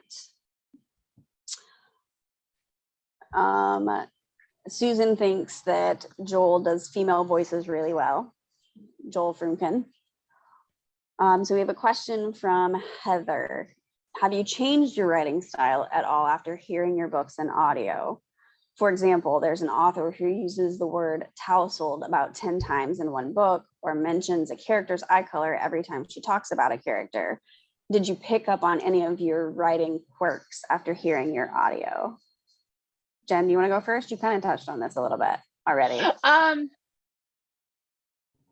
Susan thinks that Joel does female voices really well. Joel Frumkin. So we have a question from Heather. Have you changed your writing style at all after hearing your books in audio? For example, there's an author who uses the word tousled about 10 times in one book, or mentions a character's eye color every time she talks about a character. Did you pick up on any of your writing quirks after hearing your audio? Jen, do you want to go first? You kind of touched on this a little bit already.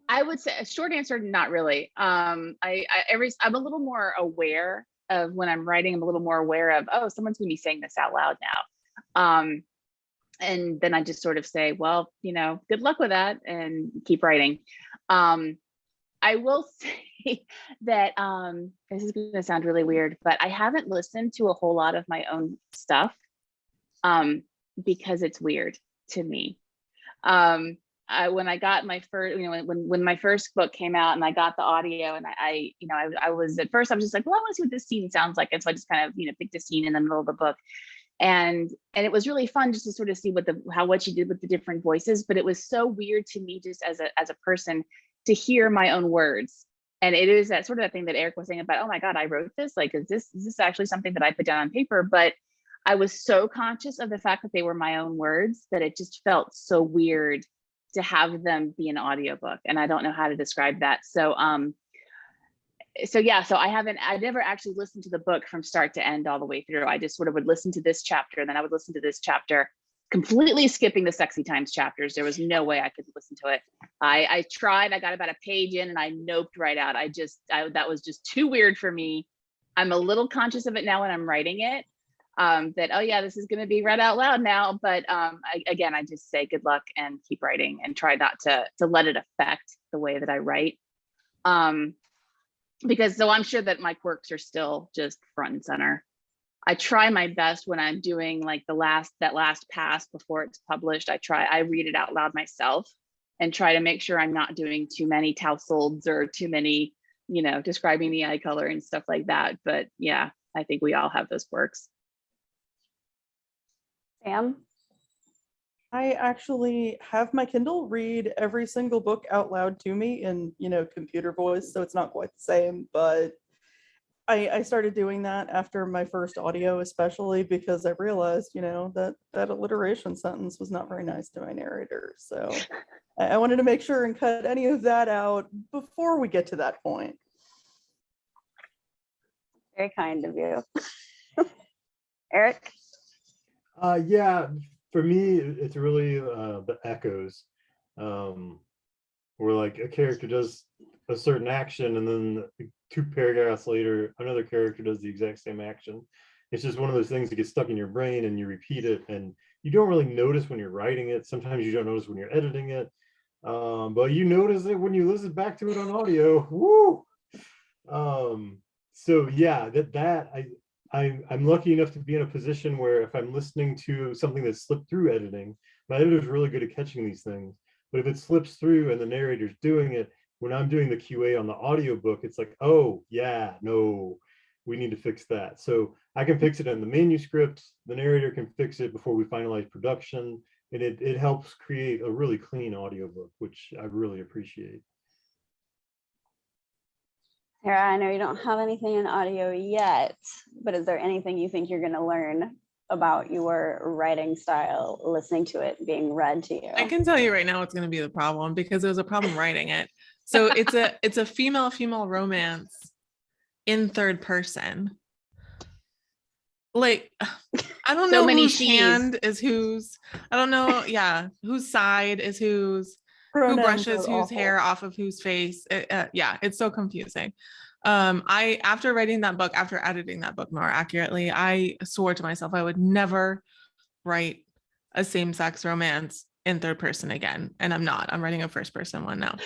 I would say a short answer, not really. I'm a little more aware of when I'm writing. I'm a little more aware of, oh, someone's going to be saying this out loud now. And then I just sort of say, well, good luck with that, and keep writing. I will say that this is going to sound really weird, but I haven't listened to a whole lot of my own stuff because it's weird to me. When I got my first, when my first book came out and I got the audio, and I was at first, I was just like, well, I want to see what this scene sounds like. And so I just kind of, picked a scene in the middle of the book. And it was really fun just to sort of see what she did with the different voices. But it was so weird to me just as a person to hear my own words. And it is that sort of thing that Eric was saying about, oh my God, I wrote this. Like, is this actually something that I put down on paper? But I was so conscious of the fact that they were my own words that it just felt so weird to have them be an audiobook. And I don't know how to describe that. So I never actually listened to the book from start to end all the way through. I just sort of would listen to this chapter, and then I would listen to this chapter, completely skipping the sexy times chapters. There was no way I could listen to it. I tried, I got about a page in and I noped right out. That was just too weird for me. I'm a little conscious of it now when I'm writing it, that, oh yeah, this is going to be read out loud now. But I just say good luck and keep writing, and try not to let it affect the way that I write. Because so I'm sure that my quirks are still just front and center. I try my best when I'm doing like that last pass before it's published. I read it out loud myself and try to make sure I'm not doing too many tousleds or too many, describing the eye color and stuff like that. But yeah, I think we all have those quirks. Sam? I actually have my Kindle read every single book out loud to me in, computer voice, so it's not quite the same, but I started doing that after my first audio, especially because I realized, that alliteration sentence was not very nice to my narrator. So I wanted to make sure and cut any of that out before we get to that point. Very kind of you. Eric? Yeah, for me, it's really the echoes, where like a character does a certain action, and then 2 paragraphs later, another character does the exact same action. It's just one of those things that gets stuck in your brain, and you repeat it, and you don't really notice when you're writing it. Sometimes you don't notice when you're editing it, but you notice it when you listen back to it on audio. Woo! So yeah, I'm lucky enough to be in a position where if I'm listening to something that's slipped through editing, my editor's really good at catching these things. But if it slips through and the narrator's doing it, when I'm doing the QA on the audiobook, it's like, oh yeah, no, we need to fix that. So I can fix it in the manuscript, the narrator can fix it before we finalize production, and it helps create a really clean audiobook, which I really appreciate. Sarah, I know you don't have anything in audio yet, but is there anything you think you're going to learn about your writing style, listening to it being read to you? I can tell you right now it's going to be the problem, because there was a problem writing it. So it's a female romance in third person. Like, I don't know whose hand is whose. I don't know, whose side is whose. Who brushes whose hair off of whose face. It's so confusing. After writing that book, after editing that book more accurately, I swore to myself I would never write a same-sex romance in third person again, and I'm not. I'm writing a first person one now.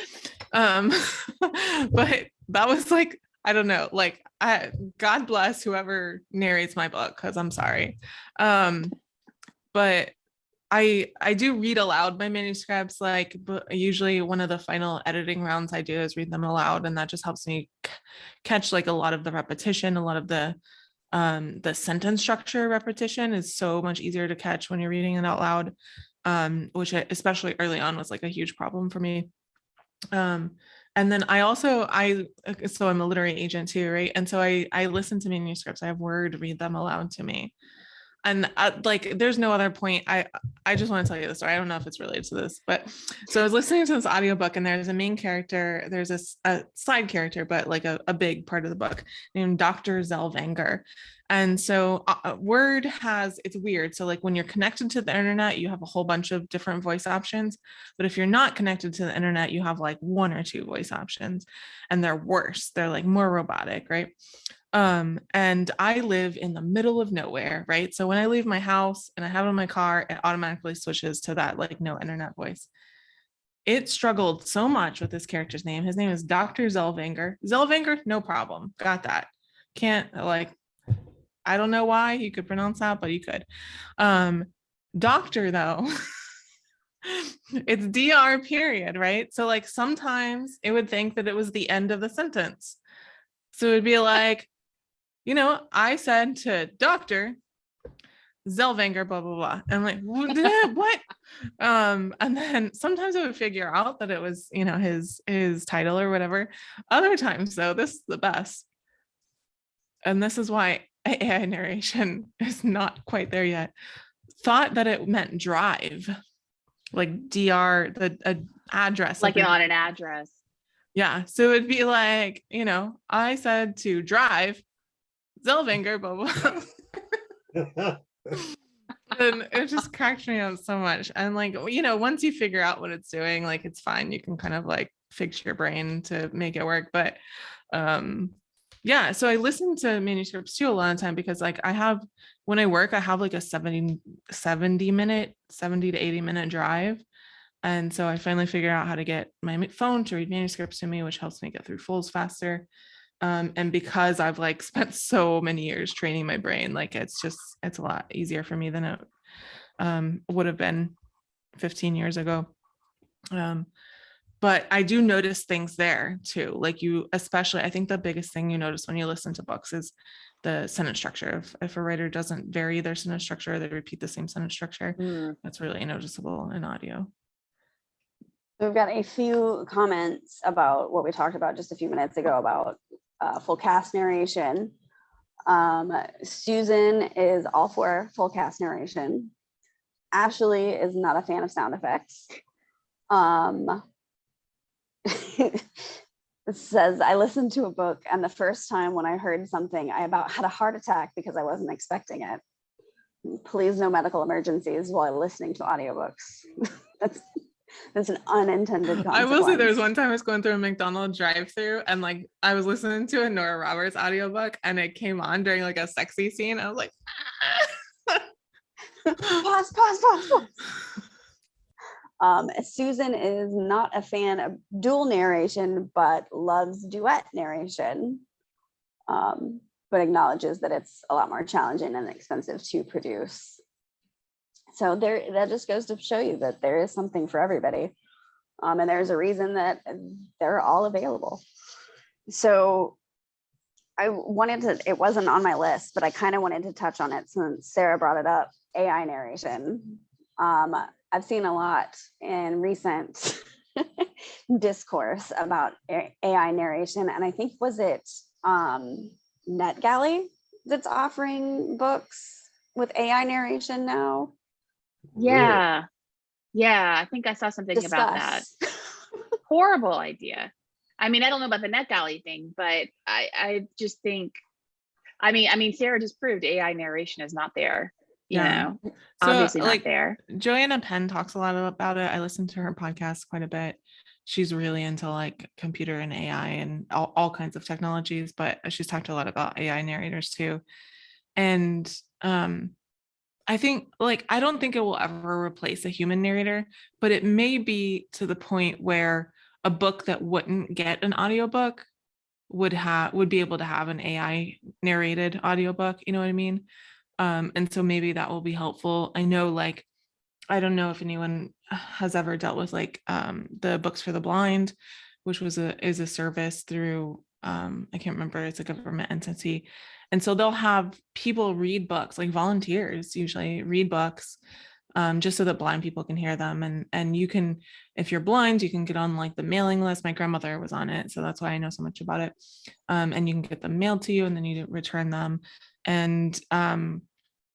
But that was like, I don't know, like God bless whoever narrates my book, because I'm sorry. But I do read aloud my manuscripts, like, but usually one of the final editing rounds I do is read them aloud, and that just helps me catch like a lot of the repetition, a lot of the sentence structure repetition is so much easier to catch when you're reading it out loud, which especially early on was like a huge problem for me. And then so I'm a literary agent too, right? And so I listen to manuscripts. I have Word read them aloud to me. And like, there's no other point. I just want to tell you this story. I don't know if it's related to this, but so I was listening to this audiobook, and there's a main character, there's a side character, but like a big part of the book named Dr. Zellweger. And so Word it's weird. So like when you're connected to the internet, you have a whole bunch of different voice options. But if you're not connected to the internet, you have like one or two voice options, and they're worse. They're like more robotic, right? And I live in the middle of nowhere, right? So when I leave my house and I have it in my car, it automatically switches to that like no internet voice. It struggled so much with this character's name. His name is Dr. Zellweger. Zellweger, no problem. Got that. Can't, like, I don't know why you could pronounce that, but you could. Doctor though, it's DR period, right? So like sometimes it would think that it was the end of the sentence. So it'd be like, I said to Dr. Zellweger, blah, blah, blah. And I'm like, what? And then sometimes I would figure out that it was, his title or whatever. Other times though, this is the best. And this is why AI narration is not quite there yet. Thought that it meant drive, like DR, the address. Like on an address. Yeah. So it'd be like, I said to drive Zellweger, blah, blah. And it just cracked me up so much. And like, once you figure out what it's doing, like, it's fine. You can kind of like fix your brain to make it work. But yeah, so I listen to manuscripts too a lot of time, because like when I work, I have like a 70 to 80 minute drive. And so I finally figured out how to get my phone to read manuscripts to me, which helps me get through fulls faster. And because I've like spent so many years training my brain, like it's a lot easier for me than it would have been 15 years ago. But I do notice things there too. Like especially, I think the biggest thing you notice when you listen to books is the sentence structure. If a writer doesn't vary their sentence structure, they repeat the same sentence structure. That's really noticeable in audio. We've got a few comments about what we talked about just a few minutes ago about full cast narration. Susan is all for full cast narration. Ashley is not a fan of sound effects. It says, I listened to a book, and the first time when I heard something, I about had a heart attack because I wasn't expecting it. Please, no medical emergencies while listening to audiobooks. That's an unintended consequence. I will say there was one time I was going through a McDonald's drive-through, and like I was listening to a Nora Roberts audiobook, and it came on during like a sexy scene. I was like, pause. Susan is not a fan of dual narration, but loves duet narration, but acknowledges that it's a lot more challenging and expensive to produce. So that just goes to show you that there is something for everybody. And there's a reason that they're all available. So it wasn't on my list, but I kind of wanted to touch on it since Sarah brought it up, AI narration. I've seen a lot in recent discourse about AI narration. And I think, was it NetGalley that's offering books with AI narration now? Yeah. Yeah. I think I saw something about that. Horrible idea. I mean, I don't know about the NetGalley thing, but I just think, I mean, Sarah just proved AI narration is not there. You know, obviously not there. Joanna Penn talks a lot about it. I listen to her podcast quite a bit. She's really into like computer and AI and all kinds of technologies, but she's talked a lot about AI narrators too. And I think like I don't think it will ever replace a human narrator, but it may be to the point where a book that wouldn't get an audiobook would be able to have an AI narrated audiobook, you know what I mean? And so maybe that will be helpful. I know like I don't know if anyone has ever dealt with like the Books for the Blind, which is a service through I can't remember, it's a government entity. And so they'll have people read books, like volunteers usually read books, just so that blind people can hear them. And you can, if you're blind, you can get on like the mailing list. My grandmother was on it, so that's why I know so much about it. And you can get them mailed to you, and then you return them. And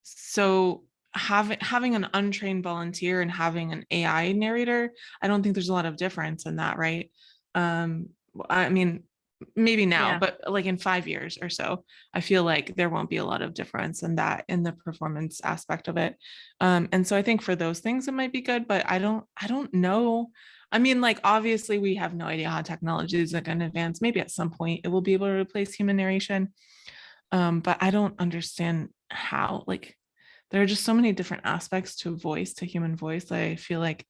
so having an untrained volunteer and having an AI narrator, I don't think there's a lot of difference in that, right? I mean, maybe now, Yeah. but like in 5 years or so, I feel like there won't be a lot of difference in that, in the performance aspect of it. And so I think for those things it might be good, but I don't know. I mean, like obviously we have no idea how technology is going to advance. Maybe at some point it will be able to replace human narration. But I don't understand how. Like there are just so many different aspects to voice, to human voice. I feel like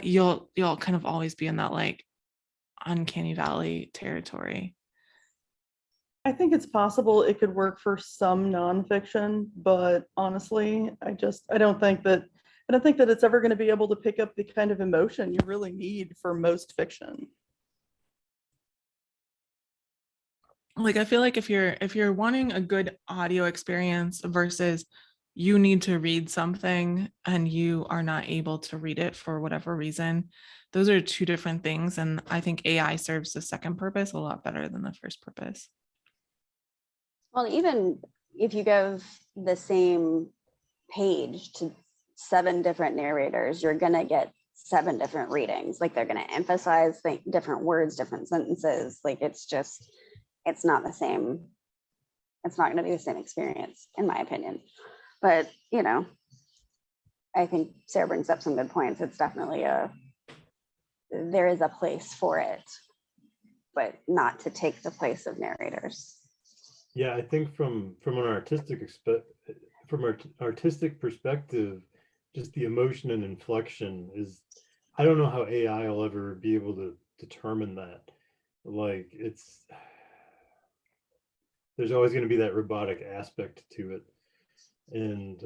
you'll kind of always be in that like uncanny valley territory. I think it's possible it could work for some nonfiction, but honestly, I don't think that it's ever going to be able to pick up the kind of emotion you really need for most fiction. Like I feel like if you're wanting a good audio experience versus you need to read something and you are not able to read it for whatever reason, those are two different things. And I think AI serves the second purpose a lot better than the first purpose. Well, even if you give the same page to 7 different narrators, you're going to get 7 different readings. Like they're going to emphasize different words, different sentences. Like it's not the same. It's not going to be the same experience, in my opinion. But, you know, I think Sarah brings up some good points. It's definitely there is a place for it, but not to take the place of narrators. Yeah, I think from an artistic perspective, just the emotion and inflection is, I don't know how AI will ever be able to determine that. Like there's always going to be that robotic aspect to it. And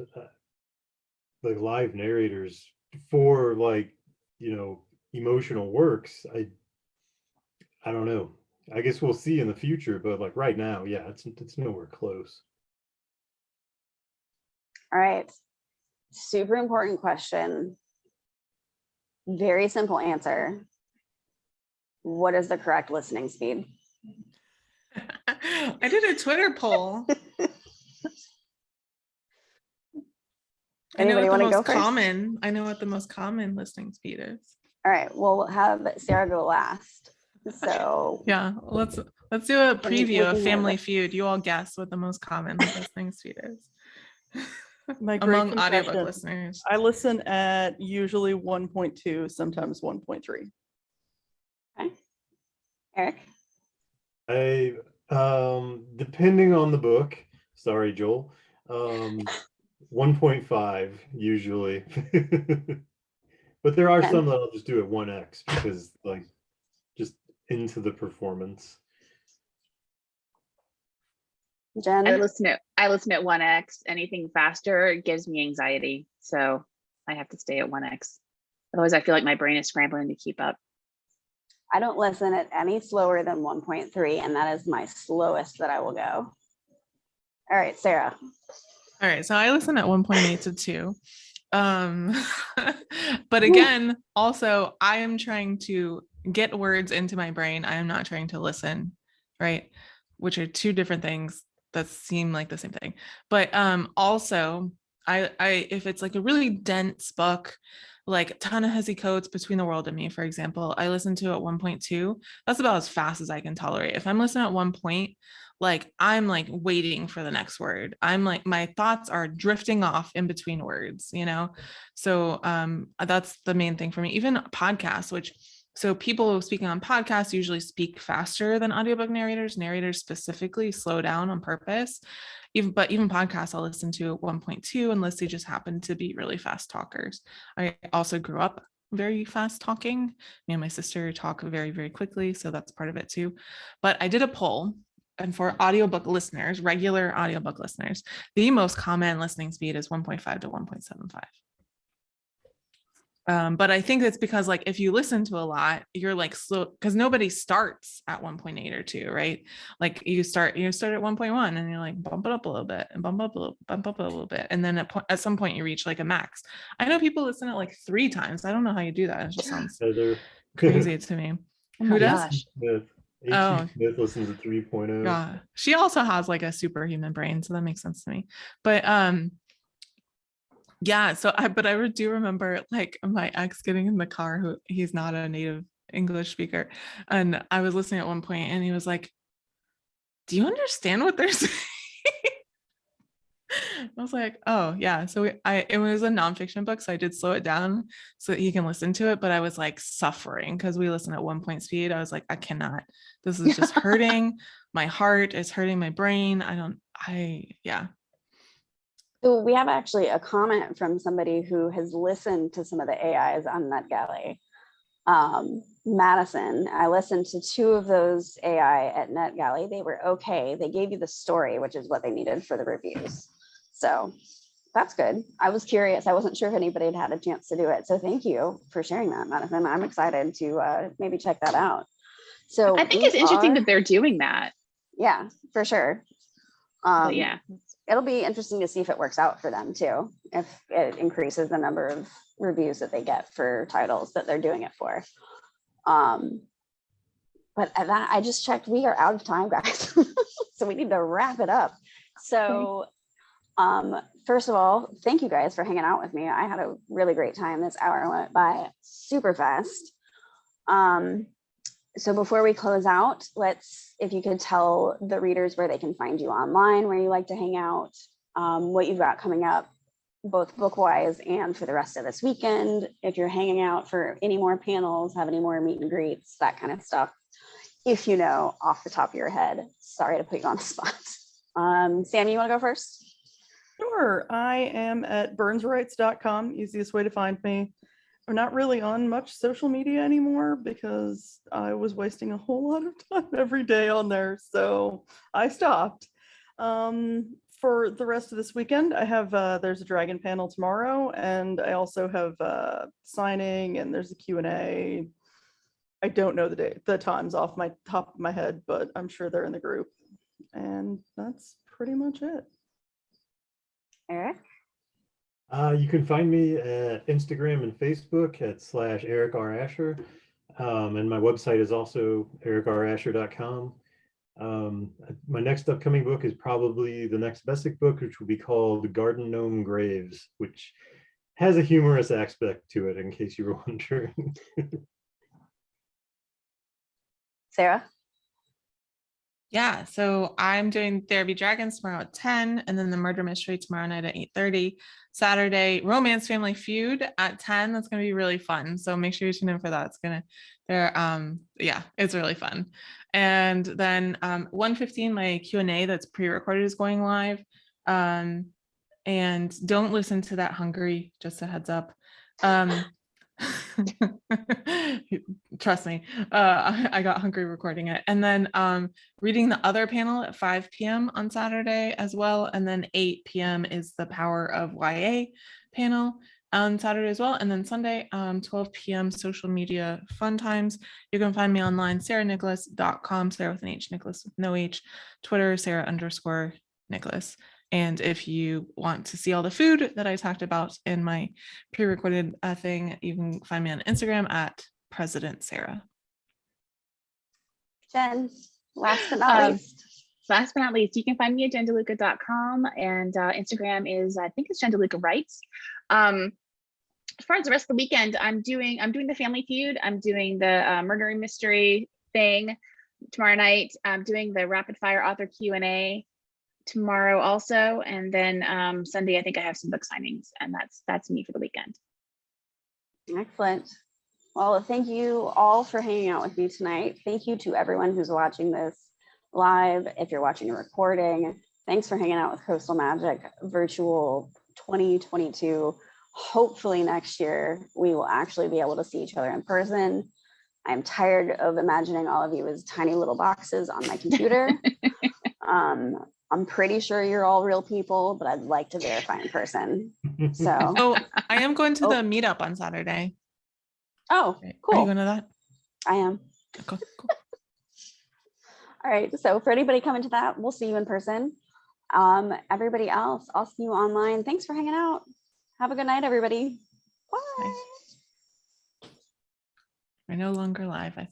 like live narrators for like, you know, emotional works, I don't know. I guess we'll see in the future, but like right now, yeah, it's nowhere close. All right. Super important question. Very simple answer. What is the correct listening speed? I did a Twitter poll. I know what the most common listening speed is. All right, we'll have Sarah go last. So yeah, let's do a preview of Family Feud. You all guess what the most common listening speed is. Among audiobook listeners. I listen at usually 1.2, sometimes 1.3. Okay. Eric? I depending on the book, sorry Joel, 1.5 usually. But there are some that I'll just do at 1x because like just into the performance. Jen? I listen at 1x. Anything faster gives me anxiety, so I have to stay at 1x. Otherwise, I feel like my brain is scrambling to keep up. I don't listen at any slower than 1.3, and that is my slowest that I will go. All right, Sarah. All right, so I listen at 1.8 to 2. But again, also I am trying to get words into my brain. I am not trying to listen, right? Which are two different things that seem like the same thing. But also I if it's like a really dense book, like Ta-Nehisi Coates' Between the World and Me, for example, I listen to at 1.2. That's about as fast as I can tolerate. If I'm listening at 1 point, like I'm like waiting for the next word. I'm like, my thoughts are drifting off in between words, you know? So that's the main thing for me. Even podcasts, which so people speaking on podcasts usually speak faster than audiobook narrators. Narrators specifically slow down on purpose. Even podcasts I'll listen to at 1.2 unless they just happen to be really fast talkers. I also grew up very fast talking. Me and my sister talk very, very quickly, so that's part of it too. But I did a poll, and for audiobook listeners, regular audiobook listeners, the most common listening speed is 1.5 to 1.75. But I think it's because like if you listen to a lot, you're like slow, because nobody starts at 1.8 or 2, right? Like you start at 1.1 and you're like bump it up a little bit and bump up a little bit, and then at some point you reach like a max. I know people listen at like 3 times. I don't know how you do that. It just sounds crazy to me. Oh Who my does? gosh. Smith. Oh. H.E. Smith listens to 3.0. Yeah, she also has like a superhuman brain, so that makes sense to me. But yeah, so I do remember like my ex getting in the car, who he's not a native English speaker, and I was listening at one point and he was like, do you understand what they're saying? I was like, oh yeah. So it was a nonfiction book, so I did slow it down so that he can listen to it, but I was like suffering because we listen at 1 point speed. I was like, I cannot, this is just hurting my heart, it's hurting my brain. Yeah. So we have actually a comment from somebody who has listened to some of the AIs on NetGalley. Madison, I listened to 2 of those AI at NetGalley. They were okay. They gave you the story, which is what they needed for the reviews. So that's good. I was curious. I wasn't sure if anybody had had a chance to do it. So thank you for sharing that, Madison. I'm excited to maybe check that out. So I think it's interesting that they're doing that. Yeah, for sure. But yeah, it'll be interesting to see if it works out for them too, if it increases the number of reviews that they get for titles that they're doing it for. But that, I just checked, we are out of time, guys. So we need to wrap it up. So first of all, thank you guys for hanging out with me. I had a really great time. This hour went by super fast. So before we close out, if you could tell the readers where they can find you online, where you like to hang out, what you've got coming up, both book-wise and for the rest of this weekend, if you're hanging out for any more panels, have any more meet and greets, that kind of stuff. If you know off the top of your head, sorry to put you on the spot. Sam, you want to go first? Sure. I am at burnswrites.com, easiest way to find me. I'm not really on much social media anymore because I was wasting a whole lot of time every day on there, so I stopped. For the rest of this weekend, I have there's a dragon panel tomorrow, and I also have signing, and there's a Q&A. I don't know the times off my top of my head, but I'm sure they're in the group, and that's pretty much it. Eric? You can find me at Instagram and Facebook at /Eric R. Asher. And my website is also ericarasher.com. My next upcoming book is probably the next Bessic book, which will be called Garden Gnome Graves, which has a humorous aspect to it, in case you were wondering. Sarah? Yeah, so I'm doing There Be Dragons tomorrow at 10, and then the Murder Mystery tomorrow night at 8:30. Saturday, Romance Family Feud at 10. That's gonna be really fun. So make sure you tune in for that. It's really fun. And then 1:15, my Q&A that's pre-recorded is going live. And don't listen to that hungry, just a heads up. Trust me, I got hungry recording it. And then reading the other panel at 5 p.m. on Saturday as well, and then 8 p.m. is the Power of YA panel on Saturday as well. And then Sunday 12 p.m. social media fun times. You can find me online, sarahnicholas.com, Sarah with an H, Nicholas with no H, Twitter, Sarah_Nicholas. And if you want to see all the food that I talked about in my pre-recorded thing, you can find me on Instagram at President Sarah. Jen, last but not least. Last but not least, you can find me at DeLuca.com, and Instagram is, I think it's DeLuca Writes. As far as the rest of the weekend, I'm doing the Family Feud. I'm doing the murder mystery thing tomorrow night. I'm doing the rapid fire author Q&A tomorrow also, and then Sunday I think I have some book signings, and that's me for the weekend. Excellent. Well, thank you all for hanging out with me tonight. Thank you to everyone who's watching this live. If you're watching a recording, thanks for hanging out with Coastal Magic Virtual 2022. Hopefully next year, we will actually be able to see each other in person. I'm tired of imagining all of you as tiny little boxes on my computer. I'm pretty sure you're all real people, but I'd like to verify in person. So, Oh, I am going to the meetup on Saturday. oh, Are you cool. going to that? I am. Cool. All right. So for anybody coming to that, we'll see you in person. Everybody else, I'll see you online. Thanks for hanging out. Have a good night, everybody. Bye. We're no longer live, I think.